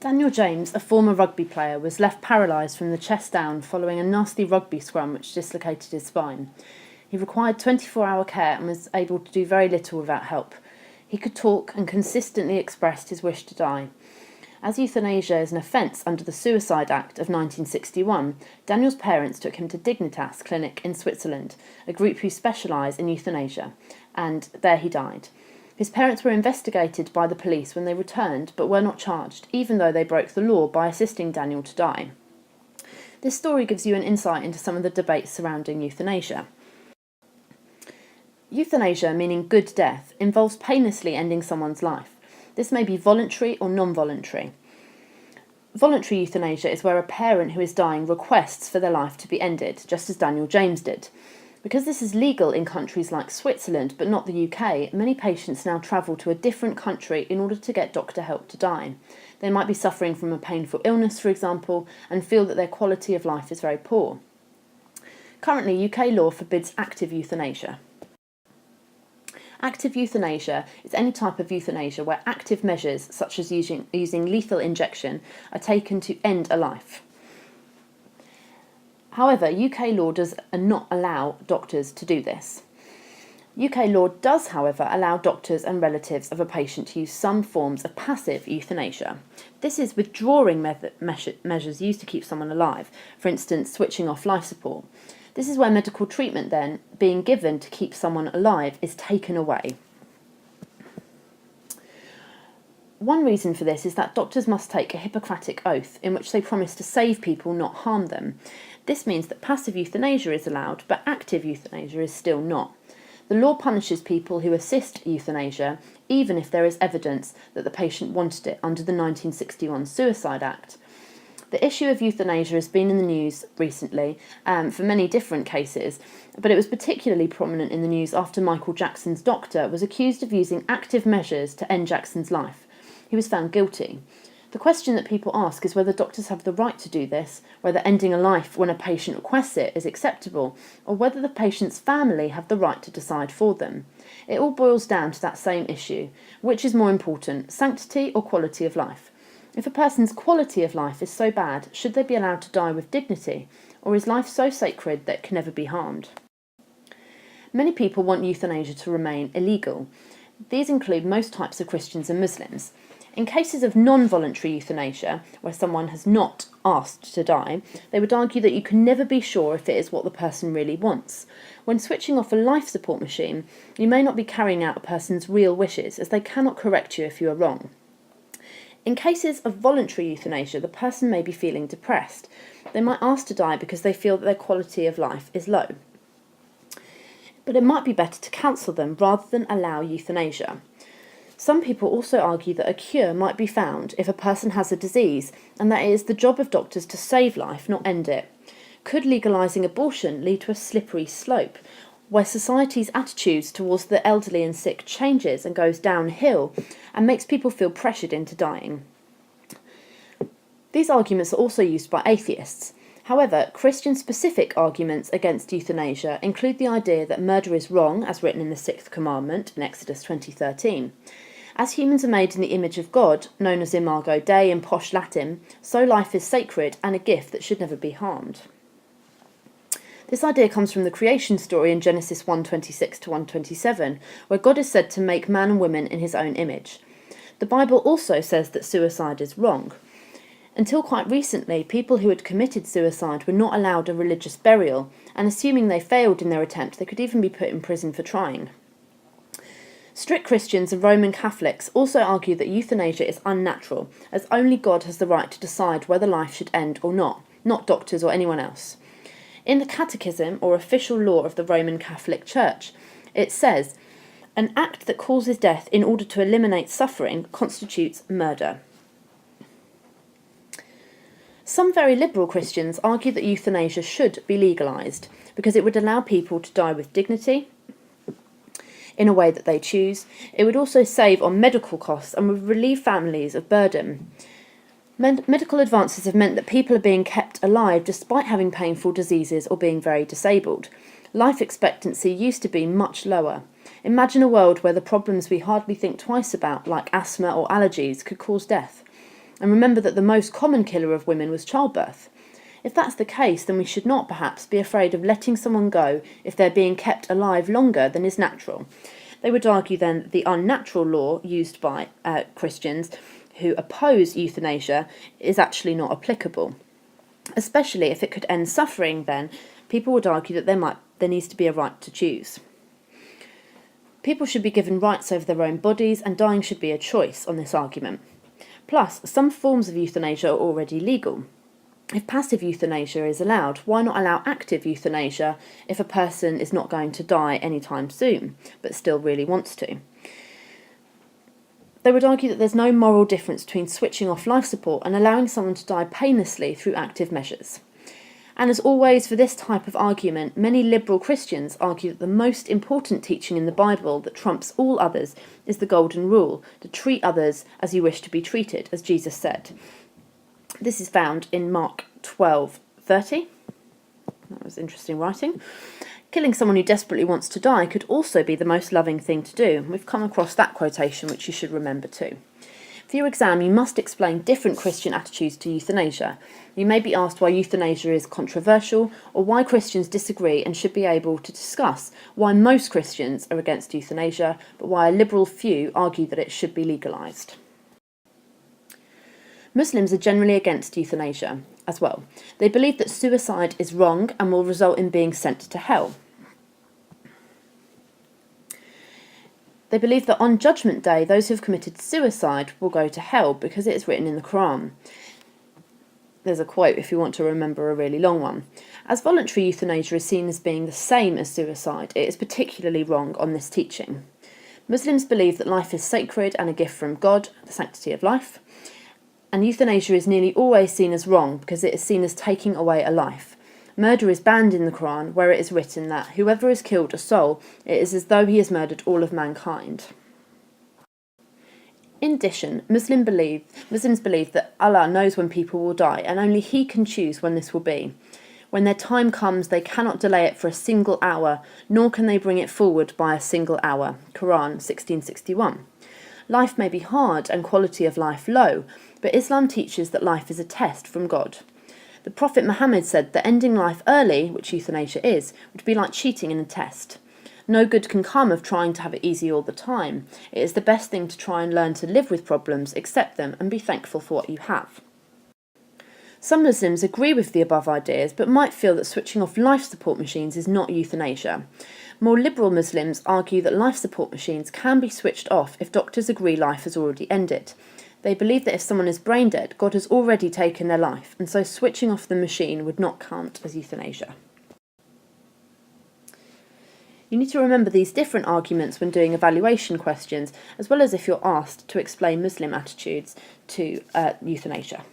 Daniel James, a former rugby player, was left paralysed from the chest down following a nasty rugby scrum which dislocated his spine. He required 24-hour care and was able to do very little without help. He could talk and consistently expressed his wish to die. As euthanasia is an offence under the Suicide Act of 1961, Daniel's parents took him to Dignitas Clinic in Switzerland, a group who specialise in euthanasia, and there he died. His parents were investigated by the police when they returned, but were not charged, even though they broke the law by assisting Daniel to die. This story gives you an insight into some of the debates surrounding euthanasia. Euthanasia, meaning good death, involves painlessly ending someone's life. This may be voluntary or non-voluntary. Voluntary euthanasia is where a parent who is dying requests for their life to be ended, just as Daniel James did. Because this is legal in countries like Switzerland but not the UK, many patients now travel to a different country in order to get doctor help to die. They might be suffering from a painful illness, for example, and feel that their quality of life is very poor. Currently, UK law forbids active euthanasia. Active euthanasia is any type of euthanasia where active measures, such as using lethal injection, are taken to end a life. However, UK law does not allow doctors to do this. UK law does, however, allow doctors and relatives of a patient to use some forms of passive euthanasia. This is withdrawing measures used to keep someone alive, for instance, switching off life support. This is where medical treatment then, being given to keep someone alive, is taken away. One reason for this is that doctors must take a Hippocratic oath in which they promise to save people, not harm them. This means that passive euthanasia is allowed, but active euthanasia is still not. The law punishes people who assist euthanasia, even if there is evidence that the patient wanted it under the 1961 Suicide Act. The issue of euthanasia has been in the news recently for many different cases, but it was particularly prominent in the news after Michael Jackson's doctor was accused of using active measures to end Jackson's life. He was found guilty. The question that people ask is whether doctors have the right to do this, whether ending a life when a patient requests it is acceptable, or whether the patient's family have the right to decide for them. It all boils down to that same issue. Which is more important, sanctity or quality of life? If a person's quality of life is so bad, should they be allowed to die with dignity, or is life so sacred that it can never be harmed? Many people want euthanasia to remain illegal. These include most types of Christians and Muslims. In cases of non-voluntary euthanasia, where someone has not asked to die, they would argue that you can never be sure if it is what the person really wants. When switching off a life support machine, you may not be carrying out a person's real wishes, as they cannot correct you if you are wrong. In cases of voluntary euthanasia, the person may be feeling depressed. They might ask to die because they feel that their quality of life is low. But it might be better to counsel them rather than allow euthanasia. Some people also argue that a cure might be found if a person has a disease, and that it is the job of doctors to save life, not end it. Could legalising abortion lead to a slippery slope, where society's attitudes towards the elderly and sick changes and goes downhill and makes people feel pressured into dying? These arguments are also used by atheists. However, Christian-specific arguments against euthanasia include the idea that murder is wrong, as written in the 6th commandment in Exodus 20:13. As humans are made in the image of God, known as Imago Dei in posh Latin, so life is sacred and a gift that should never be harmed. This idea comes from the creation story in Genesis 1:26 to 1:27, where God is said to make man and woman in his own image. The Bible also says that suicide is wrong. Until quite recently, people who had committed suicide were not allowed a religious burial, and assuming they failed in their attempt, they could even be put in prison for trying. Strict Christians and Roman Catholics also argue that euthanasia is unnatural, as only God has the right to decide whether life should end or not doctors or anyone else. In the Catechism, or official law of the Roman Catholic Church, it says, "An act that causes death in order to eliminate suffering constitutes murder." Some very liberal Christians argue that euthanasia should be legalised because it would allow people to die with dignity in a way that they choose. It would also save on medical costs and would relieve families of burden. Medical advances have meant that people are being kept alive despite having painful diseases or being very disabled. Life expectancy used to be much lower. Imagine a world where the problems we hardly think twice about, like asthma or allergies, could cause death. And remember that the most common killer of women was childbirth. If that's the case, then we should not perhaps be afraid of letting someone go if they're being kept alive longer than is natural. They would argue then that the unnatural law used by Christians who oppose euthanasia is actually not applicable. Especially if it could end suffering, then people would argue that there needs to be a right to choose. People should be given rights over their own bodies, and dying should be a choice on this argument. Plus, some forms of euthanasia are already legal. If passive euthanasia is allowed, why not allow active euthanasia if a person is not going to die anytime soon, but still really wants to? They would argue that there's no moral difference between switching off life support and allowing someone to die painlessly through active measures. And as always, for this type of argument, many liberal Christians argue that the most important teaching in the Bible that trumps all others is the golden rule, to treat others as you wish to be treated, as Jesus said. This is found in Mark 12:30. That was interesting writing. Killing someone who desperately wants to die could also be the most loving thing to do. We've come across that quotation, which you should remember too. For your exam, you must explain different Christian attitudes to euthanasia. You may be asked why euthanasia is controversial, or why Christians disagree, and should be able to discuss why most Christians are against euthanasia, but why a liberal few argue that it should be legalised. Muslims are generally against euthanasia as well. They believe that suicide is wrong and will result in being sent to hell. They believe that on Judgment Day, those who have committed suicide will go to hell because it is written in the Quran. There's a quote if you want to remember a really long one. As voluntary euthanasia is seen as being the same as suicide, it is particularly wrong on this teaching. Muslims believe that life is sacred and a gift from God, the sanctity of life. And euthanasia is nearly always seen as wrong because it is seen as taking away a life. Murder is banned in the Quran, where it is written that whoever has killed a soul, it is as though he has murdered all of mankind. In addition, Muslims believe that Allah knows when people will die, and only He can choose when this will be. When their time comes, they cannot delay it for a single hour, nor can they bring it forward by a single hour. Quran 1661. Life may be hard and quality of life low, but Islam teaches that life is a test from God. The Prophet Muhammad said that ending life early, which euthanasia is, would be like cheating in a test. No good can come of trying to have it easy all the time. It is the best thing to try and learn to live with problems, accept them, and be thankful for what you have. Some Muslims agree with the above ideas, but might feel that switching off life support machines is not euthanasia. More liberal Muslims argue that life support machines can be switched off if doctors agree life has already ended. They believe that if someone is brain dead, God has already taken their life, and so switching off the machine would not count as euthanasia. You need to remember these different arguments when doing evaluation questions, as well as if you're asked to explain Muslim attitudes to euthanasia.